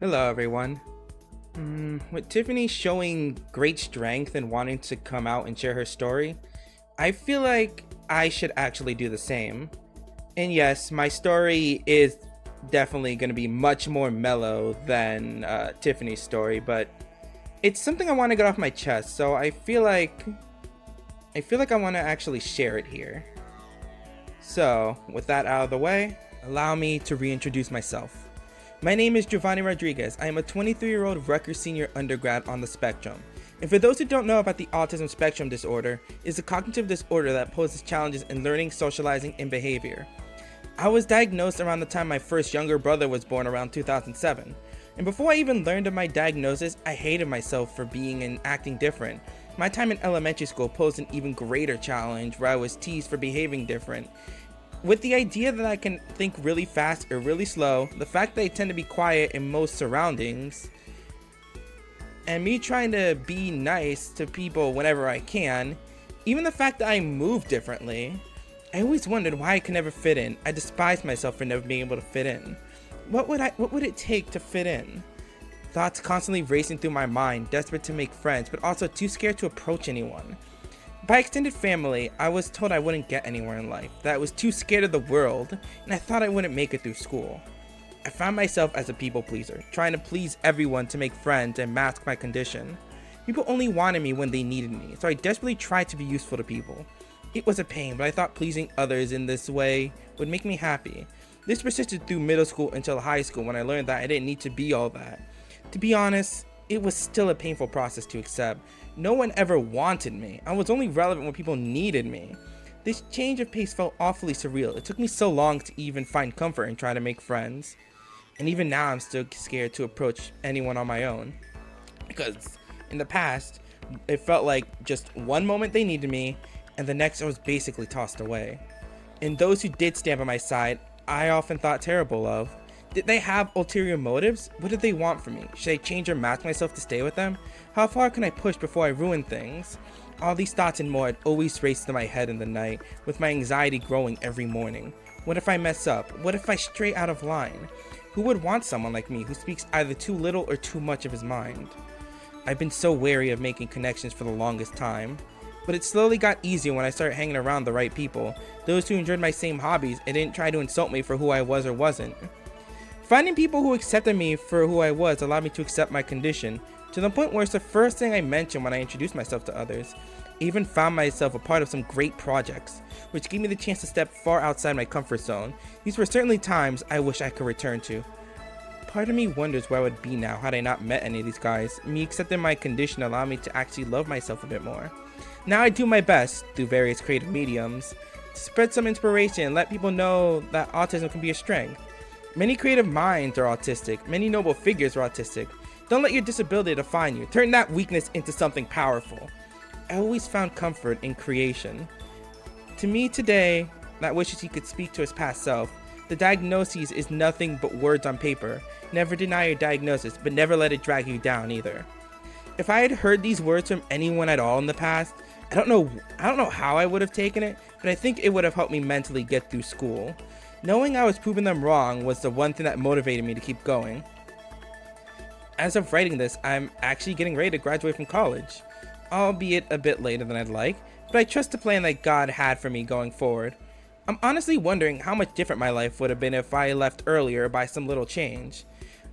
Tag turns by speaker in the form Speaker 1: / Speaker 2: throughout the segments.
Speaker 1: Hello, everyone. With Tiffany showing great strength and wanting to come out and share her story, I feel like I should actually do the same. And yes, my story is definitely going to be much more mellow than Tiffany's story, but it's something I want to get off my chest. So I feel like I want to actually share it here. So, with that out of the way, allow me to reintroduce myself. My name is Giovanni Rodriguez. I am a 23-year-old Rutgers senior undergrad on the spectrum. And for those who don't know about the autism spectrum disorder, it is a cognitive disorder that poses challenges in learning, socializing, and behavior. I was diagnosed around the time my first younger brother was born around 2007. And before I even learned of my diagnosis, I hated myself for being and acting different. My time in elementary school posed an even greater challenge where I was teased for behaving different. With the idea that I can think really fast or really slow, the fact that I tend to be quiet in most surroundings, and me trying to be nice to people whenever I can, even the fact that I move differently, I always wondered why I could never fit in. I despised myself for never being able to fit in. What would it take to fit in? Thoughts constantly racing through my mind, desperate to make friends, but also too scared to approach anyone. By extended family, I was told I wouldn't get anywhere in life, that I was too scared of the world, and I thought I wouldn't make it through school. I found myself as a people pleaser, trying to please everyone to make friends and mask my condition. People only wanted me when they needed me, so I desperately tried to be useful to people. It was a pain, but I thought pleasing others in this way would make me happy. This persisted through middle school until high school when I learned that I didn't need to be all that. To be honest, it was still a painful process to accept. No one ever wanted me. I was only relevant when people needed me. This change of pace felt awfully surreal. It took me so long to even find comfort in trying to make friends. And even now I'm still scared to approach anyone on my own. Because in the past, it felt like just one moment they needed me, and the next I was basically tossed away. And those who did stand by my side, I often thought terrible of. Did they have ulterior motives? What did they want from me? Should I change or mask myself to stay with them? How far can I push before I ruin things? All these thoughts and more had always raced through my head in the night, with my anxiety growing every morning. What if I mess up? What if I stray out of line? Who would want someone like me who speaks either too little or too much of his mind? I've been so wary of making connections for the longest time, but it slowly got easier when I started hanging around the right people, those who enjoyed my same hobbies and didn't try to insult me for who I was or wasn't. Finding people who accepted me for who I was allowed me to accept my condition, to the point where it's the first thing I mentioned when I introduced myself to others. I even found myself a part of some great projects, which gave me the chance to step far outside my comfort zone. These were certainly times I wish I could return to. Part of me wonders where I would be now had I not met any of these guys. Me accepting my condition allowed me to actually love myself a bit more. Now I do my best, through various creative mediums, to spread some inspiration and let people know that autism can be a strength. Many creative minds are autistic. Many noble figures are autistic. Don't let your disability define you. Turn that weakness into something powerful. I always found comfort in creation. To me today, that wishes he could speak to his past self. The diagnosis is nothing but words on paper. Never deny your diagnosis, but never let it drag you down either. If I had heard these words from anyone at all in the past, I don't know how I would have taken it, but I think it would have helped me mentally get through school. Knowing I was proving them wrong was the one thing that motivated me to keep going. As of writing this, I'm actually getting ready to graduate from college, albeit a bit later than I'd like, but I trust the plan that God had for me going forward. I'm honestly wondering how much different my life would have been if I left earlier by some little change.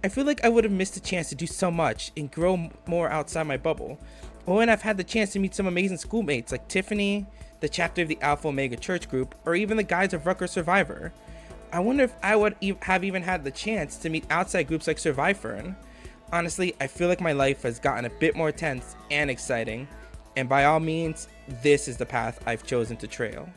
Speaker 1: I feel like I would have missed a chance to do so much and grow more outside my bubble. Or when I've had the chance to meet some amazing schoolmates like Tiffany, the chapter of the Alpha Omega Church group, or even the guys of Rutgers Survivor. I wonder if I would have even had the chance to meet outside groups like Survivor. Honestly, I feel like my life has gotten a bit more tense and exciting, and by all means, this is the path I've chosen to trail.